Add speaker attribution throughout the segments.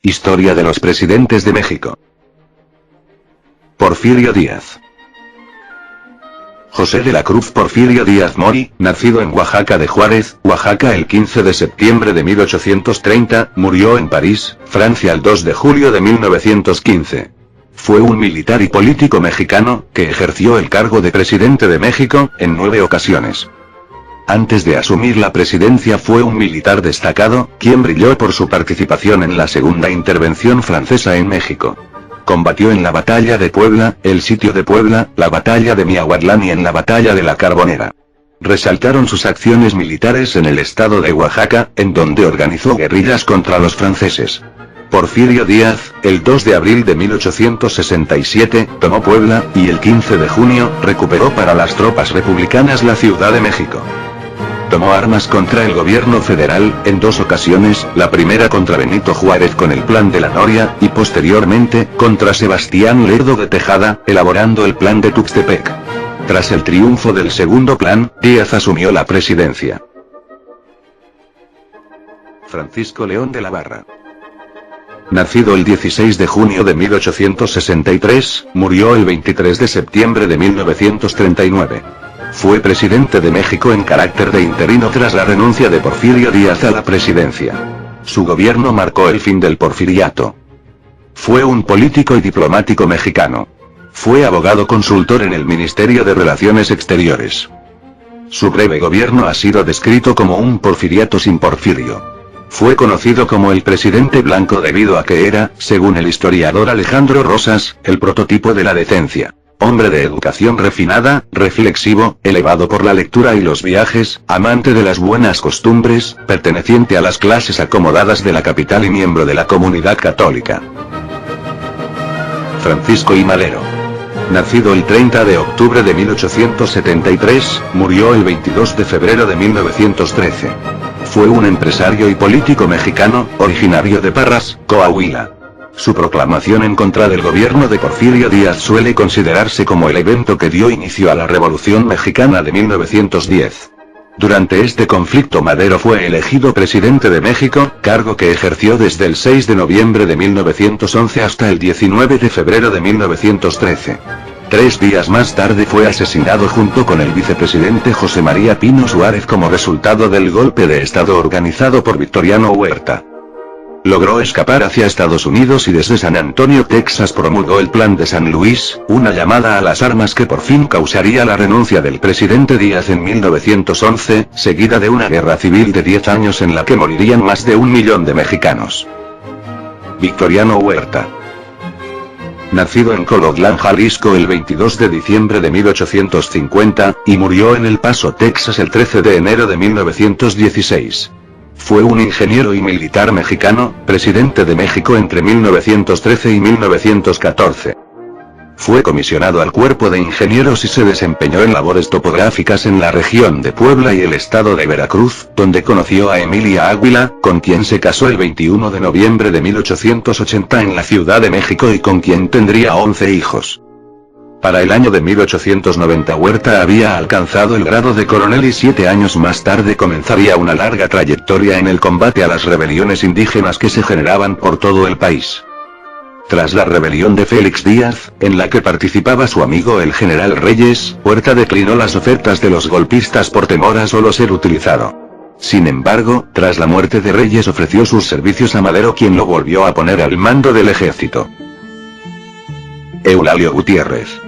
Speaker 1: Historia de los presidentes de México. Porfirio Díaz. José de la Cruz Porfirio Díaz Mori, nacido en Oaxaca de Juárez, Oaxaca el 15 de septiembre de 1830, murió en París, Francia el 2 de julio de 1915. Fue un militar y político mexicano, que ejerció el cargo de presidente de México, en 9 ocasiones. Antes de asumir la presidencia fue un militar destacado, quien brilló por su participación en la segunda intervención francesa en México. Combatió en la batalla de Puebla, el sitio de Puebla, la batalla de Miahuatlán y en la batalla de la Carbonera. Resaltaron sus acciones militares en el estado de Oaxaca, en donde organizó guerrillas contra los franceses. Porfirio Díaz, el 2 de abril de 1867, tomó Puebla, y el 15 de junio, recuperó para las tropas republicanas la Ciudad de México. Tomó armas contra el gobierno federal, en 2 ocasiones, la primera contra Benito Juárez con el Plan de la Noria, y posteriormente, contra Sebastián Lerdo de Tejada, elaborando el Plan de Tuxtepec. Tras el triunfo del segundo plan, Díaz asumió la presidencia. Francisco León de la Barra. Nacido el 16 de junio de 1863, murió el 23 de septiembre de 1939. Fue presidente de México en carácter de interino tras la renuncia de Porfirio Díaz a la presidencia. Su gobierno marcó el fin del porfiriato. Fue un político y diplomático mexicano. Fue abogado consultor en el Ministerio de Relaciones Exteriores. Su breve gobierno ha sido descrito como un porfiriato sin Porfirio. Fue conocido como el presidente blanco debido a que era, según el historiador Alejandro Rosas, el prototipo de la decencia. Hombre de educación refinada, reflexivo, elevado por la lectura y los viajes, amante de las buenas costumbres, perteneciente a las clases acomodadas de la capital y miembro de la comunidad católica. Francisco I. Madero. Nacido el 30 de octubre de 1873, murió el 22 de febrero de 1913. Fue un empresario y político mexicano, originario de Parras, Coahuila. Su proclamación en contra del gobierno de Porfirio Díaz suele considerarse como el evento que dio inicio a la Revolución Mexicana de 1910. Durante este conflicto Madero fue elegido presidente de México, cargo que ejerció desde el 6 de noviembre de 1911 hasta el 19 de febrero de 1913. 3 días más tarde fue asesinado junto con el vicepresidente José María Pino Suárez como resultado del golpe de Estado organizado por Victoriano Huerta. Logró escapar hacia Estados Unidos y desde San Antonio, Texas promulgó el Plan de San Luis, una llamada a las armas que por fin causaría la renuncia del presidente Díaz en 1911, seguida de una guerra civil de 10 años en la que morirían más de 1 millón de mexicanos. Victoriano Huerta. Nacido en Colotlán, Jalisco el 22 de diciembre de 1850, y murió en El Paso, Texas el 13 de enero de 1916. Fue un ingeniero y militar mexicano, presidente de México entre 1913 y 1914. Fue comisionado al Cuerpo de Ingenieros y se desempeñó en labores topográficas en la región de Puebla y el estado de Veracruz, donde conoció a Emilia Ávila, con quien se casó el 21 de noviembre de 1880 en la Ciudad de México y con quien tendría 11 hijos. Para el año de 1890 Huerta había alcanzado el grado de coronel y 7 años más tarde comenzaría una larga trayectoria en el combate a las rebeliones indígenas que se generaban por todo el país. Tras la rebelión de Félix Díaz, en la que participaba su amigo el general Reyes, Huerta declinó las ofertas de los golpistas por temor a solo ser utilizado. Sin embargo, tras la muerte de Reyes ofreció sus servicios a Madero, quien lo volvió a poner al mando del ejército. Eulalio Gutiérrez.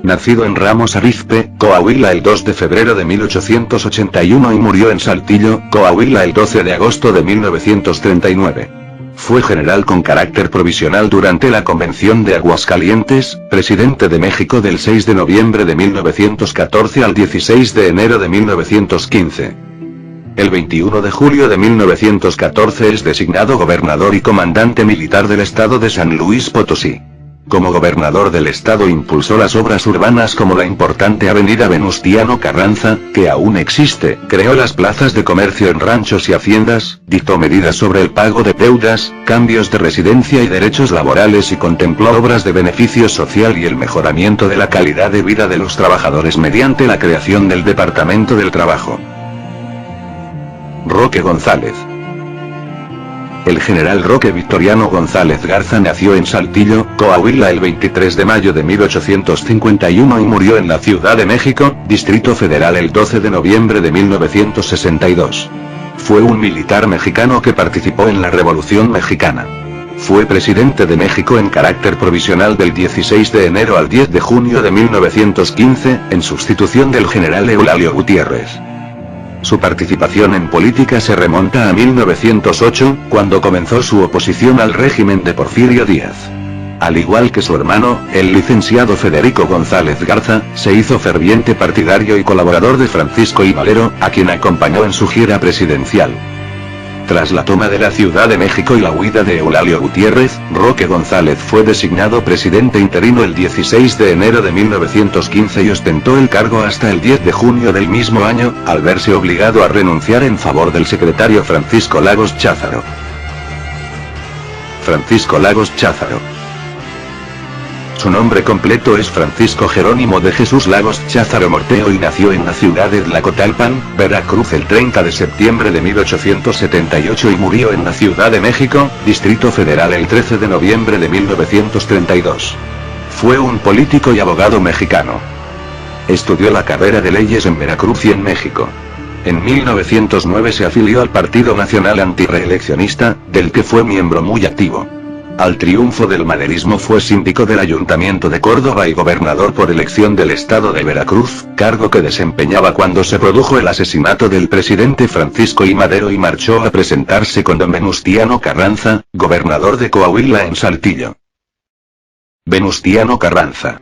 Speaker 1: Nacido en Ramos Arizpe, Coahuila el 2 de febrero de 1881 y murió en Saltillo, Coahuila el 12 de agosto de 1939. Fue general con carácter provisional durante la Convención de Aguascalientes, presidente de México del 6 de noviembre de 1914 al 16 de enero de 1915. El 21 de julio de 1914 es designado gobernador y comandante militar del estado de San Luis Potosí. Como gobernador del estado impulsó las obras urbanas como la importante avenida Venustiano Carranza, que aún existe, creó las plazas de comercio en ranchos y haciendas, dictó medidas sobre el pago de deudas, cambios de residencia y derechos laborales y contempló obras de beneficio social y el mejoramiento de la calidad de vida de los trabajadores mediante la creación del Departamento del Trabajo. Roque González. El general Roque Victoriano González Garza nació en Saltillo, Coahuila el 23 de mayo de 1851 y murió en la Ciudad de México, Distrito Federal el 12 de noviembre de 1962. Fue un militar mexicano que participó en la Revolución Mexicana. Fue presidente de México en carácter provisional del 16 de enero al 10 de junio de 1915, en sustitución del general Eulalio Gutiérrez. Su participación en política se remonta a 1908, cuando comenzó su oposición al régimen de Porfirio Díaz. Al igual que su hermano, el licenciado Federico González Garza, se hizo ferviente partidario y colaborador de Francisco I. Madero, a quien acompañó en su gira presidencial. Tras la toma de la Ciudad de México y la huida de Eulalio Gutiérrez, Roque González fue designado presidente interino el 16 de enero de 1915 y ostentó el cargo hasta el 10 de junio del mismo año, al verse obligado a renunciar en favor del secretario Francisco Lagos Cházaro. Francisco Lagos Cházaro. Su nombre completo es Francisco Jerónimo de Jesús Lagos Cházaro Morteo y nació en la ciudad de Tlacotalpan, Veracruz el 30 de septiembre de 1878 y murió en la Ciudad de México, Distrito Federal el 13 de noviembre de 1932. Fue un político y abogado mexicano. Estudió la carrera de leyes en Veracruz y en México. En 1909 se afilió al Partido Nacional Antirreeleccionista, del que fue miembro muy activo. Al triunfo del maderismo fue síndico del Ayuntamiento de Córdoba y gobernador por elección del estado de Veracruz, cargo que desempeñaba cuando se produjo el asesinato del presidente Francisco I. Madero y marchó a presentarse con don Venustiano Carranza, gobernador de Coahuila en Saltillo. Venustiano Carranza.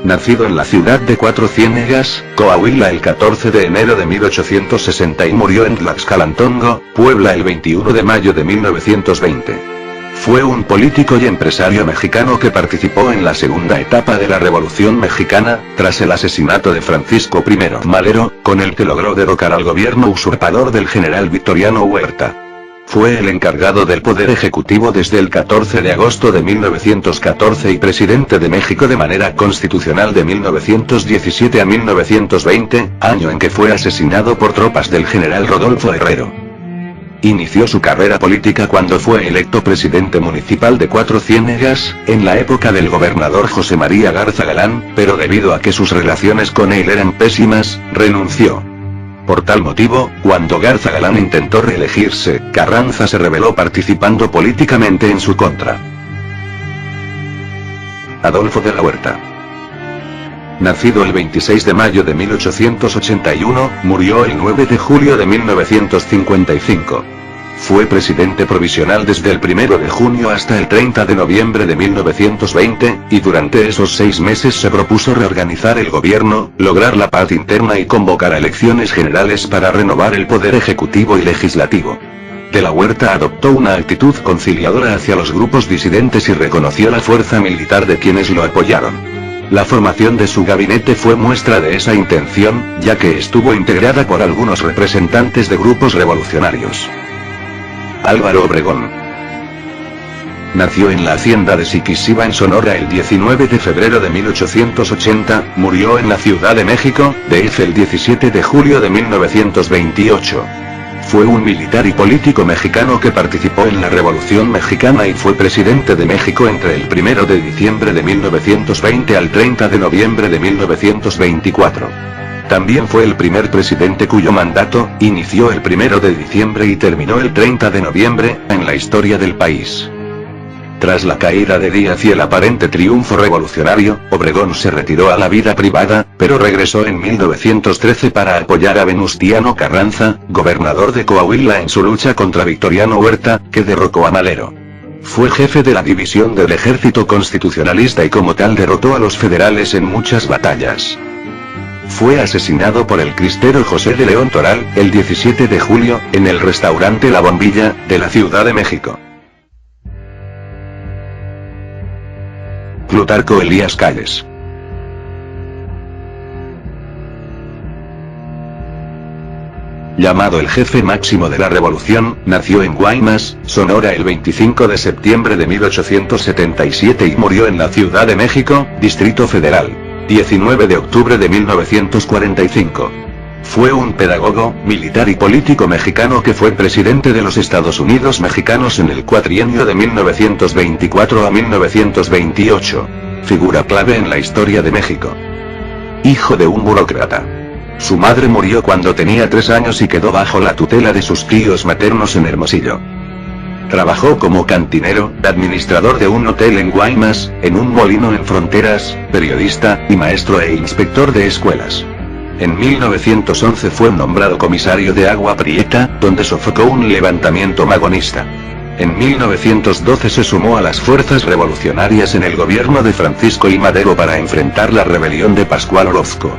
Speaker 1: Nacido en la ciudad de Cuatro Ciénegas, Coahuila el 14 de enero de 1860 y murió en Tlaxcalantongo, Puebla el 21 de mayo de 1920. Fue un político y empresario mexicano que participó en la segunda etapa de la Revolución Mexicana, tras el asesinato de Francisco I. Madero, con el que logró derrocar al gobierno usurpador del general Victoriano Huerta. Fue el encargado del Poder Ejecutivo desde el 14 de agosto de 1914 y presidente de México de manera constitucional de 1917 a 1920, año en que fue asesinado por tropas del general Rodolfo Herrero. Inició su carrera política cuando fue electo presidente municipal de Cuatro Ciénegas, en la época del gobernador José María Garza Galán, pero debido a que sus relaciones con él eran pésimas, renunció. Por tal motivo, cuando Garza Galán intentó reelegirse, Carranza se rebeló participando políticamente en su contra. Adolfo de la Huerta. Nacido el 26 de mayo de 1881, murió el 9 de julio de 1955. Fue presidente provisional desde el 1 de junio hasta el 30 de noviembre de 1920, y durante esos 6 meses se propuso reorganizar el gobierno, lograr la paz interna y convocar a elecciones generales para renovar el poder ejecutivo y legislativo. De la Huerta adoptó una actitud conciliadora hacia los grupos disidentes y reconoció la fuerza militar de quienes lo apoyaron. La formación de su gabinete fue muestra de esa intención, ya que estuvo integrada por algunos representantes de grupos revolucionarios. Álvaro Obregón. Nació en la hacienda de Siquisiba en Sonora el 19 de febrero de 1880, murió en la Ciudad de México, DF el 17 de julio de 1928. Fue un militar y político mexicano que participó en la Revolución Mexicana y fue presidente de México entre el 1 de diciembre de 1920 al 30 de noviembre de 1924. También fue el primer presidente cuyo mandato inició el 1 de diciembre y terminó el 30 de noviembre, en la historia del país. Tras la caída de Díaz y el aparente triunfo revolucionario, Obregón se retiró a la vida privada, pero regresó en 1913 para apoyar a Venustiano Carranza, gobernador de Coahuila en su lucha contra Victoriano Huerta, que derrocó a Madero. Fue jefe de la división del ejército constitucionalista y como tal derrotó a los federales en muchas batallas. Fue asesinado por el cristero José de León Toral, el 17 de julio, en el restaurante La Bombilla, de la Ciudad de México. Plutarco Elías Calles. Llamado el jefe máximo de la revolución, nació en Guaymas, Sonora el 25 de septiembre de 1877 y murió en la Ciudad de México, Distrito Federal, 19 de octubre de 1945. Fue un pedagogo, militar y político mexicano que fue presidente de los Estados Unidos mexicanos en el cuatrienio de 1924 a 1928. Figura clave en la historia de México. Hijo de un burócrata. Su madre murió cuando tenía 3 años y quedó bajo la tutela de sus tíos maternos en Hermosillo. Trabajó como cantinero, administrador de un hotel en Guaymas, en un molino en Fronteras, periodista, y maestro e inspector de escuelas. En 1911 fue nombrado comisario de Agua Prieta, donde sofocó un levantamiento magonista. En 1912 se sumó a las fuerzas revolucionarias en el gobierno de Francisco I. Madero para enfrentar la rebelión de Pascual Orozco.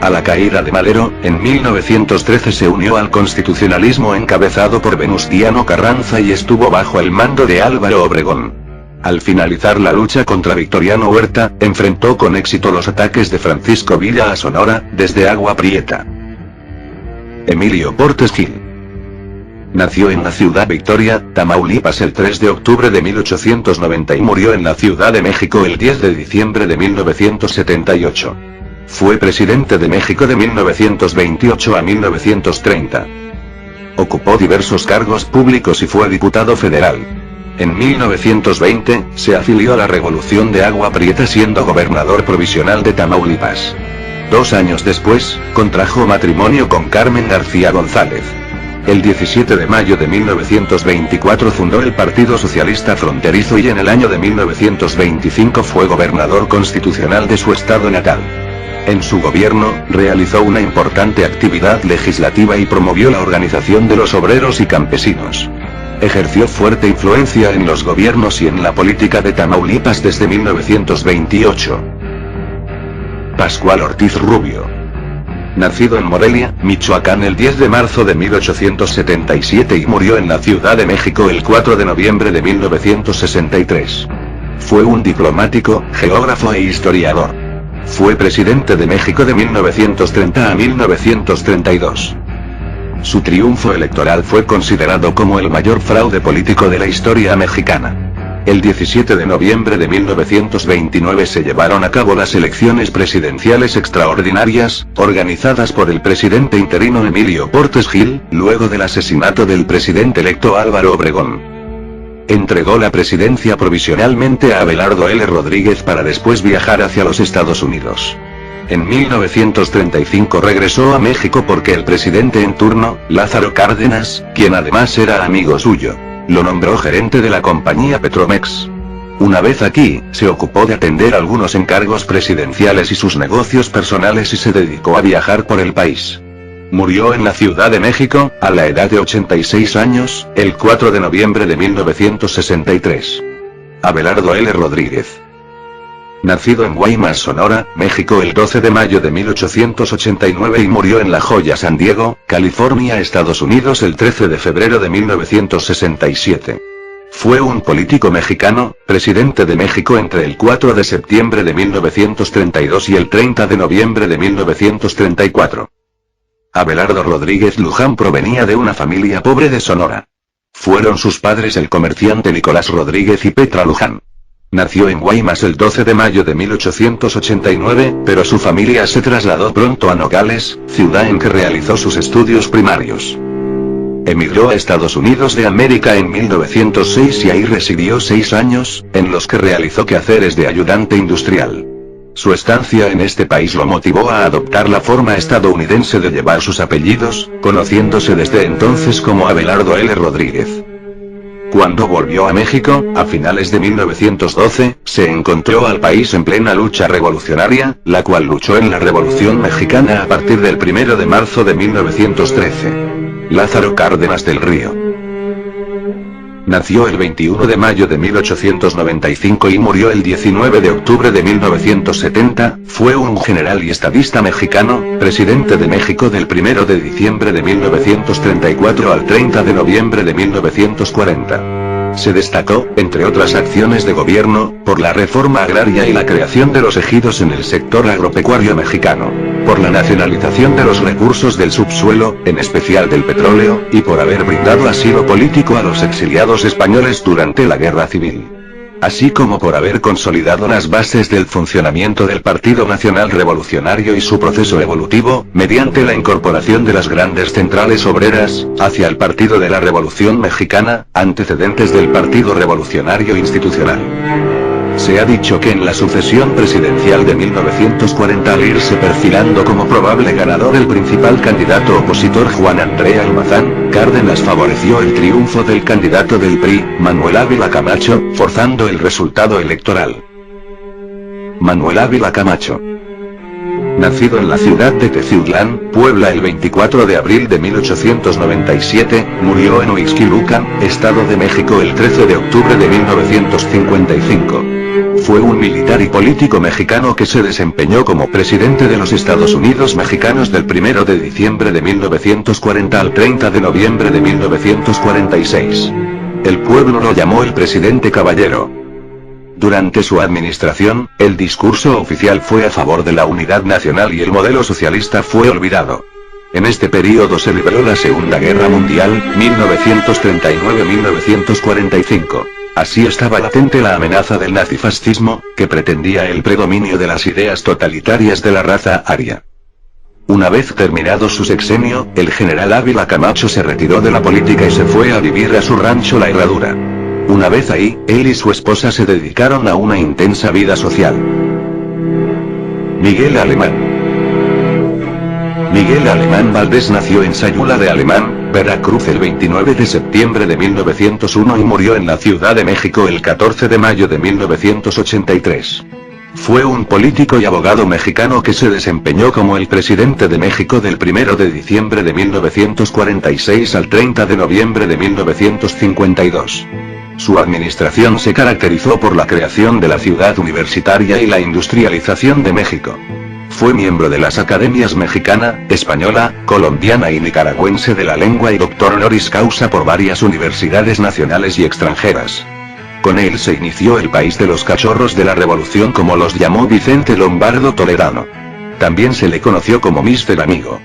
Speaker 1: A la caída de Madero, en 1913 se unió al constitucionalismo encabezado por Venustiano Carranza y estuvo bajo el mando de Álvaro Obregón. Al finalizar la lucha contra Victoriano Huerta, enfrentó con éxito los ataques de Francisco Villa a Sonora, desde Agua Prieta. Emilio Portes Gil. Nació en la ciudad Victoria, Tamaulipas el 3 de octubre de 1890 y murió en la Ciudad de México el 10 de diciembre de 1978. Fue presidente de México de 1928 a 1930. Ocupó diversos cargos públicos y fue diputado federal. En 1920, se afilió a la Revolución de Agua Prieta siendo gobernador provisional de Tamaulipas. 2 años después, contrajo matrimonio con Carmen García González. El 17 de mayo de 1924 fundó el Partido Socialista Fronterizo y en el año de 1925 fue gobernador constitucional de su estado natal. En su gobierno, realizó una importante actividad legislativa y promovió la organización de los obreros y campesinos. Ejerció fuerte influencia en los gobiernos y en la política de Tamaulipas desde 1928. Pascual Ortiz Rubio. Nacido en Morelia, Michoacán el 10 de marzo de 1877 y murió en la Ciudad de México el 4 de noviembre de 1963. Fue un diplomático, geógrafo e historiador. Fue presidente de México de 1930 a 1932. Su triunfo electoral fue considerado como el mayor fraude político de la historia mexicana. El 17 de noviembre de 1929 se llevaron a cabo las elecciones presidenciales extraordinarias, organizadas por el presidente interino Emilio Portes Gil, luego del asesinato del presidente electo Álvaro Obregón. Entregó la presidencia provisionalmente a Abelardo L. Rodríguez para después viajar hacia los Estados Unidos. En 1935 regresó a México porque el presidente en turno, Lázaro Cárdenas, quien además era amigo suyo, lo nombró gerente de la compañía Petromex. Una vez aquí, se ocupó de atender algunos encargos presidenciales y sus negocios personales y se dedicó a viajar por el país. Murió en la Ciudad de México, a la edad de 86 años, el 4 de noviembre de 1963. Abelardo L. Rodríguez. Nacido en Guaymas, Sonora, México el 12 de mayo de 1889 y murió en La Joya, San Diego, California, Estados Unidos el 13 de febrero de 1967. Fue un político mexicano, presidente de México entre el 4 de septiembre de 1932 y el 30 de noviembre de 1934. Abelardo Rodríguez Luján provenía de una familia pobre de Sonora. Fueron sus padres el comerciante Nicolás Rodríguez y Petra Luján. Nació en Guaymas el 12 de mayo de 1889, pero su familia se trasladó pronto a Nogales, ciudad en que realizó sus estudios primarios. Emigró a Estados Unidos de América en 1906 y ahí residió 6 años, en los que realizó quehaceres de ayudante industrial. Su estancia en este país lo motivó a adoptar la forma estadounidense de llevar sus apellidos, conociéndose desde entonces como Abelardo L. Rodríguez. Cuando volvió a México, a finales de 1912, se encontró al país en plena lucha revolucionaria, la cual luchó en la Revolución Mexicana a partir del 1 de marzo de 1913. Lázaro Cárdenas del Río. Nació el 21 de mayo de 1895 y murió el 19 de octubre de 1970, fue un general y estadista mexicano, presidente de México del 1 de diciembre de 1934 al 30 de noviembre de 1940. Se destacó, entre otras acciones de gobierno, por la reforma agraria y la creación de los ejidos en el sector agropecuario mexicano, por la nacionalización de los recursos del subsuelo, en especial del petróleo, y por haber brindado asilo político a los exiliados españoles durante la Guerra Civil. así como por haber consolidado las bases del funcionamiento del Partido Nacional Revolucionario y su proceso evolutivo, mediante la incorporación de las grandes centrales obreras, hacia el Partido de la Revolución Mexicana, antecedentes del Partido Revolucionario Institucional. Se ha dicho que en la sucesión presidencial de 1940, al irse perfilando como probable ganador el principal candidato opositor Juan Andrés Almazán, Cárdenas favoreció el triunfo del candidato del PRI, Manuel Ávila Camacho, forzando el resultado electoral. Manuel Ávila Camacho. Nacido en la ciudad de Teciutlán, Puebla el 24 de abril de 1897, murió en Huixquilucan, Estado de México el 13 de octubre de 1955. Fue un militar y político mexicano que se desempeñó como presidente de los Estados Unidos mexicanos del 1 de diciembre de 1940 al 30 de noviembre de 1946. El pueblo lo llamó el presidente caballero. Durante su administración, el discurso oficial fue a favor de la unidad nacional y el modelo socialista fue olvidado. En este período se libró la Segunda Guerra Mundial, 1939-1945. Así estaba latente la amenaza del nazifascismo, que pretendía el predominio de las ideas totalitarias de la raza aria. Una vez terminado su sexenio, el general Ávila Camacho se retiró de la política y se fue a vivir a su rancho La Herradura. Una vez ahí, él y su esposa se dedicaron a una intensa vida social. Miguel Alemán. Miguel Alemán Valdés nació en Sayula de Alemán, Veracruz el 29 de septiembre de 1901 y murió en la Ciudad de México el 14 de mayo de 1983. Fue un político y abogado mexicano que se desempeñó como el presidente de México del 1 de diciembre de 1946 al 30 de noviembre de 1952. Su administración se caracterizó por la creación de la ciudad universitaria y la industrialización de México. Fue miembro de las academias mexicana, española, colombiana y nicaragüense de la lengua y doctor honoris causa por varias universidades nacionales y extranjeras. Con él se inició el país de los cachorros de la revolución, como los llamó Vicente Lombardo Toledano. También se le conoció como Mister Amigo.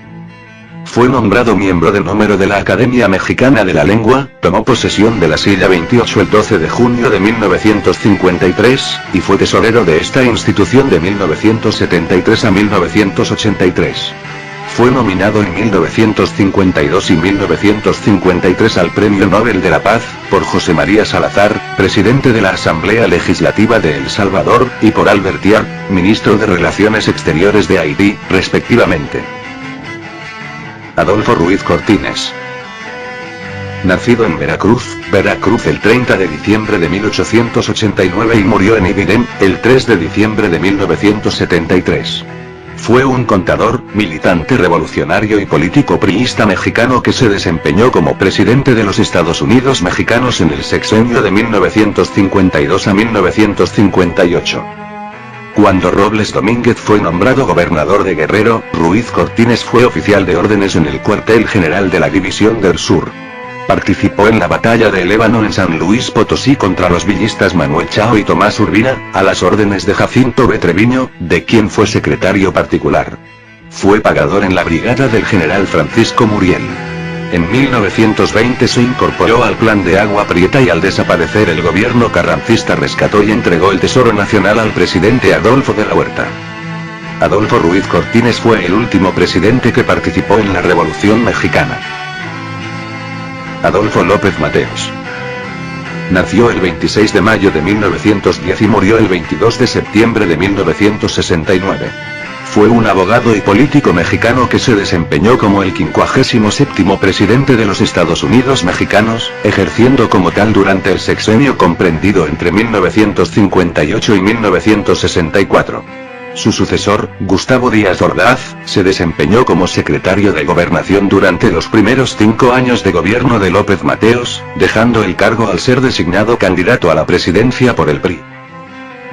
Speaker 1: Fue nombrado miembro de número de la Academia Mexicana de la Lengua, tomó posesión de la silla 28 el 12 de junio de 1953, y fue tesorero de esta institución de 1973 a 1983. Fue nominado en 1952 y 1953 al Premio Nobel de la Paz, por José María Salazar, presidente de la Asamblea Legislativa de El Salvador, y por Albert Yard, ministro de Relaciones Exteriores de Haití, respectivamente. Adolfo Ruiz Cortines. Nacido en Veracruz, el 30 de diciembre de 1889 y murió en Ibirén, el 3 de diciembre de 1973. Fue un contador, militante revolucionario y político priista mexicano que se desempeñó como presidente de los Estados Unidos mexicanos en el sexenio de 1952 a 1958. Cuando Robles Domínguez fue nombrado gobernador de Guerrero, Ruiz Cortines fue oficial de órdenes en el cuartel general de la División del Sur. Participó en la batalla de El Ébano en San Luis Potosí contra los villistas Manuel Chao y Tomás Urbina, a las órdenes de Jacinto B. Treviño, de quien fue secretario particular. Fue pagador en la brigada del general Francisco Muriel. En 1920 se incorporó al Plan de Agua Prieta y al desaparecer el gobierno carrancista rescató y entregó el Tesoro Nacional al presidente Adolfo de la Huerta. Adolfo Ruiz Cortines fue el último presidente que participó en la Revolución Mexicana. Adolfo López Mateos. Nació el 26 de mayo de 1910 y murió el 22 de septiembre de 1969. Fue un abogado y político mexicano que se desempeñó como el 57º presidente de los Estados Unidos mexicanos, ejerciendo como tal durante el sexenio comprendido entre 1958 y 1964. Su sucesor, Gustavo Díaz Ordaz, se desempeñó como secretario de Gobernación durante los primeros 5 años de gobierno de López Mateos, dejando el cargo al ser designado candidato a la presidencia por el PRI.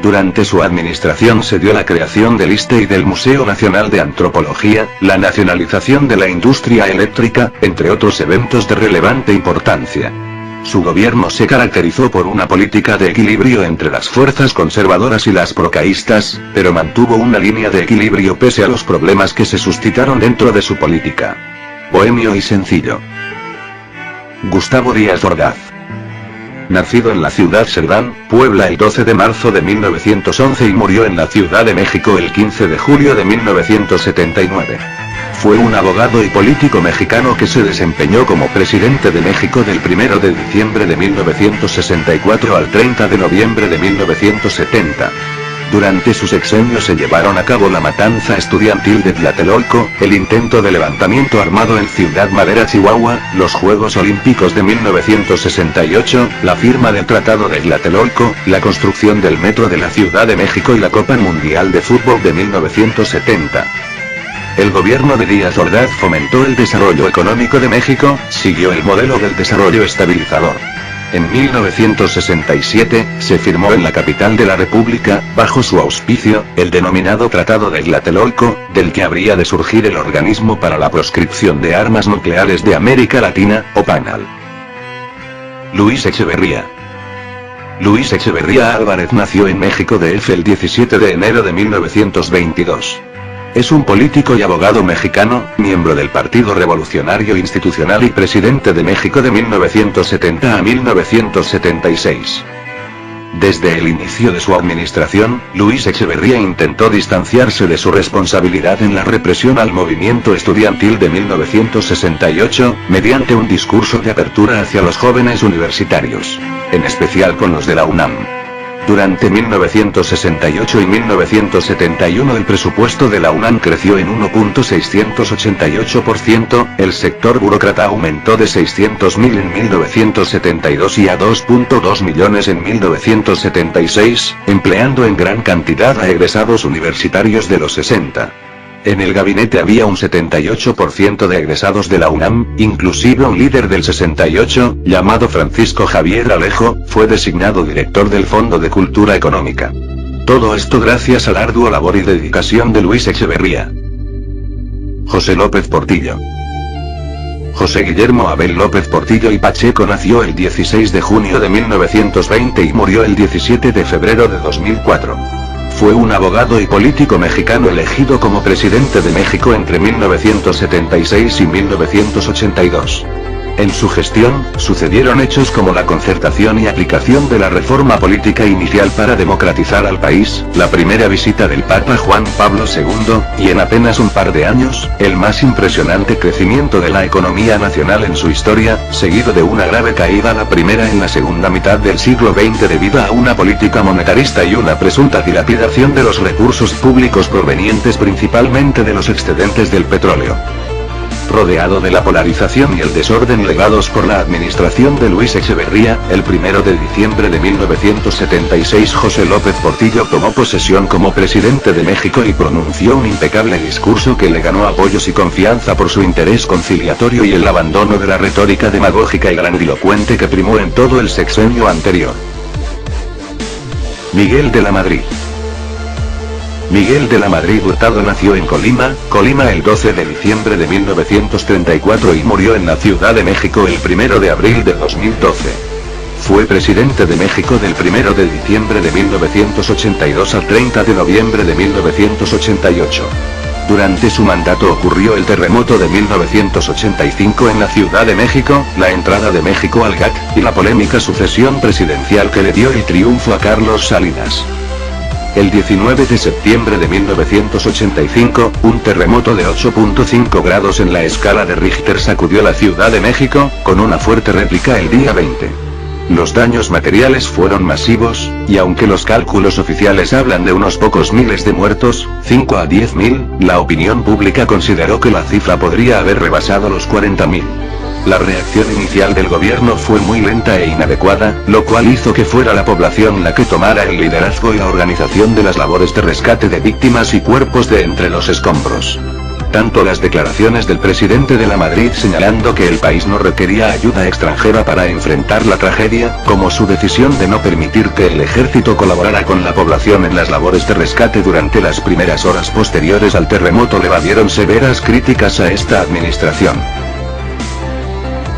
Speaker 1: Durante su administración se dio la creación del ISSSTE y del Museo Nacional de Antropología, la nacionalización de la industria eléctrica, entre otros eventos de relevante importancia. Su gobierno se caracterizó por una política de equilibrio entre las fuerzas conservadoras y las procaístas, pero mantuvo una línea de equilibrio pese a los problemas que se suscitaron dentro de su política. Bohemio y sencillo. Gustavo Díaz Ordaz. Nacido en la ciudad Cerdán, Puebla el 12 de marzo de 1911 y murió en la Ciudad de México el 15 de julio de 1979. Fue un abogado y político mexicano que se desempeñó como presidente de México del 1 de diciembre de 1964 al 30 de noviembre de 1970. Durante su sexenio se llevaron a cabo la matanza estudiantil de Tlatelolco, el intento de levantamiento armado en Ciudad Madera, Chihuahua, los Juegos Olímpicos de 1968, la firma del Tratado de Tlatelolco, la construcción del Metro de la Ciudad de México y la Copa Mundial de Fútbol de 1970. El gobierno de Díaz Ordaz fomentó el desarrollo económico de México, siguió el modelo del desarrollo estabilizador. En 1967, se firmó en la capital de la República, bajo su auspicio, el denominado Tratado de Tlatelolco, del que habría de surgir el Organismo para la Proscripción de Armas Nucleares de América Latina, OPANAL. Luis Echeverría. Luis Echeverría Álvarez nació en México DF el 17 de enero de 1922. Es un político y abogado mexicano, miembro del Partido Revolucionario Institucional y presidente de México de 1970 a 1976. Desde el inicio de su administración, Luis Echeverría intentó distanciarse de su responsabilidad en la represión al movimiento estudiantil de 1968, mediante un discurso de apertura hacia los jóvenes universitarios, en especial con los de la UNAM. Durante 1968 y 1971 el presupuesto de la UNAM creció en 1.688%, el sector burócrata aumentó de 600.000 en 1972 y a 2.2 millones en 1976, empleando en gran cantidad a egresados universitarios de los 60. En el gabinete había un 78% de egresados de la UNAM, inclusive un líder del 68, llamado Francisco Javier Alejo, fue designado director del Fondo de Cultura Económica. Todo esto gracias al arduo labor y dedicación de Luis Echeverría. José López Portillo. José Guillermo Abel López Portillo y Pacheco nació el 16 de junio de 1920 y murió el 17 de febrero de 2004. Fue un abogado y político mexicano elegido como presidente de México entre 1976 y 1982. En su gestión, sucedieron hechos como la concertación y aplicación de la reforma política inicial para democratizar al país, la primera visita del Papa Juan Pablo II, y en apenas un par de años, el más impresionante crecimiento de la economía nacional en su historia, seguido de una grave caída la primera en la segunda mitad del siglo XX debido a una política monetarista y una presunta dilapidación de los recursos públicos provenientes principalmente de los excedentes del petróleo. Rodeado de la polarización y el desorden legados por la administración de Luis Echeverría, el 1 de diciembre de 1976 José López Portillo tomó posesión como presidente de México y pronunció un impecable discurso que le ganó apoyos y confianza por su interés conciliatorio y el abandono de la retórica demagógica y grandilocuente que primó en todo el sexenio anterior. Miguel de la Madrid. Miguel de la Madrid Hurtado nació en Colima, el 12 de diciembre de 1934 y murió en la Ciudad de México el 1 de abril de 2012. Fue presidente de México del 1 de diciembre de 1982 al 30 de noviembre de 1988. Durante su mandato ocurrió el terremoto de 1985 en la Ciudad de México, la entrada de México al GATT, y la polémica sucesión presidencial que le dio el triunfo a Carlos Salinas. El 19 de septiembre de 1985, un terremoto de 8.5 grados en la escala de Richter sacudió la Ciudad de México, con una fuerte réplica el día 20. Los daños materiales fueron masivos, y aunque los cálculos oficiales hablan de unos pocos miles de muertos, 5 a 10.000, la opinión pública consideró que la cifra podría haber rebasado los 40.000. La reacción inicial del gobierno fue muy lenta e inadecuada, lo cual hizo que fuera la población la que tomara el liderazgo y la organización de las labores de rescate de víctimas y cuerpos de entre los escombros. Tanto las declaraciones del presidente de la Madrid señalando que el país no requería ayuda extranjera para enfrentar la tragedia, como su decisión de no permitir que el ejército colaborara con la población en las labores de rescate durante las primeras horas posteriores al terremoto le valieron severas críticas a esta administración.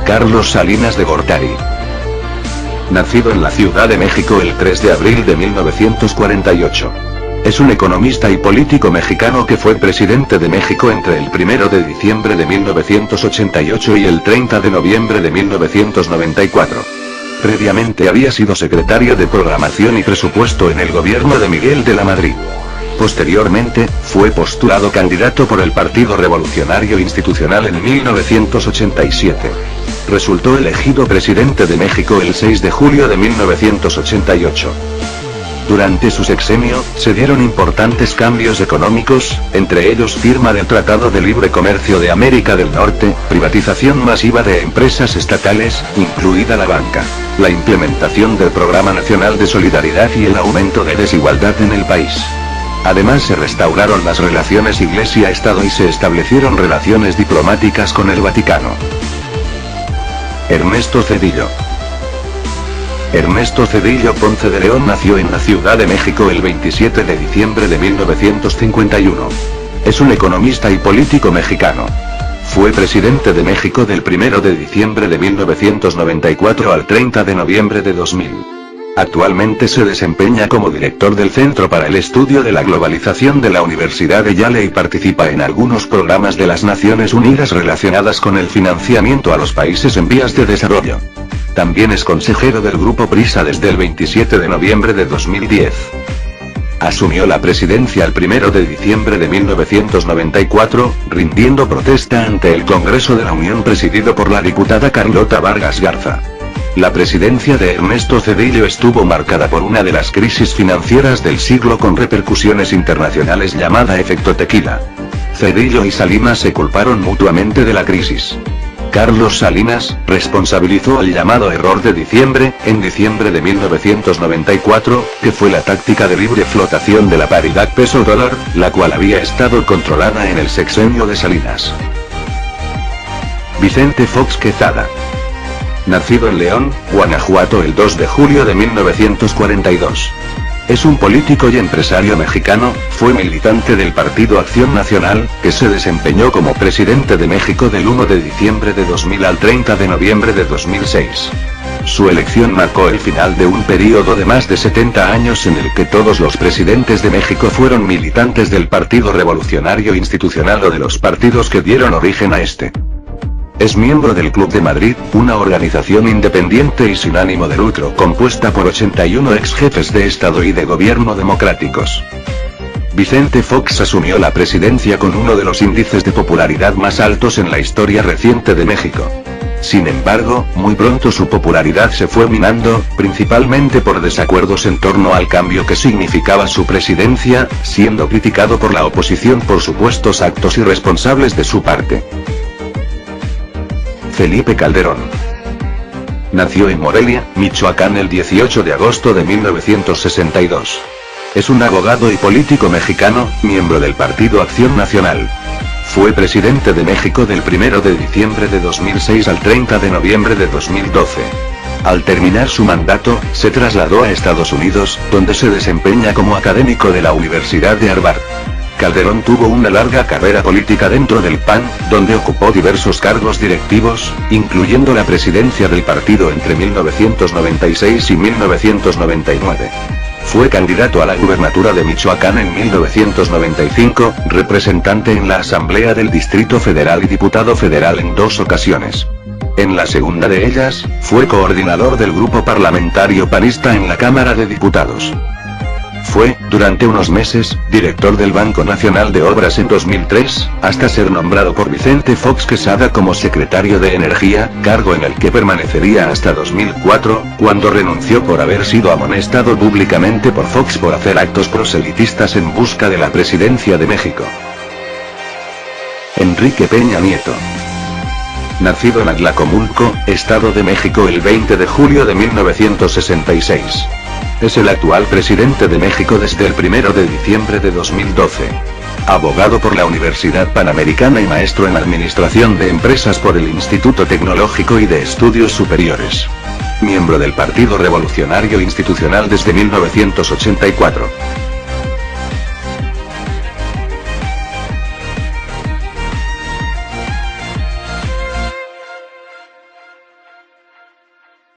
Speaker 1: Carlos Salinas de Gortari. Nacido en la Ciudad de México el 3 de abril de 1948. Es un economista y político mexicano que fue presidente de México entre el 1 de diciembre de 1988 y el 30 de noviembre de 1994. Previamente había sido secretario de Programación y Presupuesto en el gobierno de Miguel de la Madrid. Posteriormente, fue postulado candidato por el Partido Revolucionario Institucional en 1987. Resultó elegido presidente de México el 6 de julio de 1988. Durante su sexenio, se dieron importantes cambios económicos, entre ellos firma del Tratado de Libre Comercio de América del Norte, privatización masiva de empresas estatales, incluida la banca, la implementación del Programa Nacional de Solidaridad y el aumento de desigualdad en el país. Además se restauraron las relaciones Iglesia-Estado y se establecieron relaciones diplomáticas con el Vaticano. Ernesto Zedillo. Ernesto Zedillo Ponce de León nació en la Ciudad de México el 27 de diciembre de 1951. Es un economista y político mexicano. Fue presidente de México del 1 de diciembre de 1994 al 30 de noviembre de 2000. Actualmente se desempeña como director del Centro para el Estudio de la Globalización de la Universidad de Yale y participa en algunos programas de las Naciones Unidas relacionadas con el financiamiento a los países en vías de desarrollo. También es consejero del Grupo Prisa desde el 27 de noviembre de 2010. Asumió la presidencia el 1 de diciembre de 1994, rindiendo protesta ante el Congreso de la Unión presidido por la diputada Carlota Vargas Garza. La presidencia de Ernesto Zedillo estuvo marcada por una de las crisis financieras del siglo con repercusiones internacionales llamada efecto tequila. Zedillo y Salinas se culparon mutuamente de la crisis. Carlos Salinas responsabilizó el llamado error de diciembre, en diciembre de 1994, que fue la táctica de libre flotación de la paridad peso-dólar, la cual había estado controlada en el sexenio de Salinas. Vicente Fox Quezada. Nacido en León, Guanajuato el 2 de julio de 1942. Es un político y empresario mexicano, fue militante del Partido Acción Nacional, que se desempeñó como presidente de México del 1 de diciembre de 2000 al 30 de noviembre de 2006. Su elección marcó el final de un período de más de 70 años en el que todos los presidentes de México fueron militantes del Partido Revolucionario Institucional o de los partidos que dieron origen a este. Es miembro del Club de Madrid, una organización independiente y sin ánimo de lucro compuesta por 81 ex jefes de Estado y de gobierno democráticos. Vicente Fox asumió la presidencia con uno de los índices de popularidad más altos en la historia reciente de México. Sin embargo, muy pronto su popularidad se fue minando, principalmente por desacuerdos en torno al cambio que significaba su presidencia, siendo criticado por la oposición por supuestos actos irresponsables de su parte. Felipe Calderón. Nació en Morelia, Michoacán el 18 de agosto de 1962. Es un abogado y político mexicano, miembro del Partido Acción Nacional. Fue presidente de México del 1 de diciembre de 2006 al 30 de noviembre de 2012. Al terminar su mandato, se trasladó a Estados Unidos, donde se desempeña como académico de la Universidad de Harvard. Calderón tuvo una larga carrera política dentro del PAN, donde ocupó diversos cargos directivos, incluyendo la presidencia del partido entre 1996 y 1999. Fue candidato a la gubernatura de Michoacán en 1995, representante en la Asamblea del Distrito Federal y diputado federal en 2 ocasiones. En la segunda de ellas, fue coordinador del grupo parlamentario panista en la Cámara de Diputados. Fue, durante unos meses, director del Banco Nacional de Obras en 2003, hasta ser nombrado por Vicente Fox Quesada como secretario de Energía, cargo en el que permanecería hasta 2004, cuando renunció por haber sido amonestado públicamente por Fox por hacer actos proselitistas en busca de la presidencia de México. Enrique Peña Nieto. Nacido en Atlacomulco, Estado de México el 20 de julio de 1966. Es el actual presidente de México desde el 1 de diciembre de 2012. Abogado por la Universidad Panamericana y maestro en Administración de Empresas por el Instituto Tecnológico y de Estudios Superiores. Miembro del Partido Revolucionario Institucional desde 1984.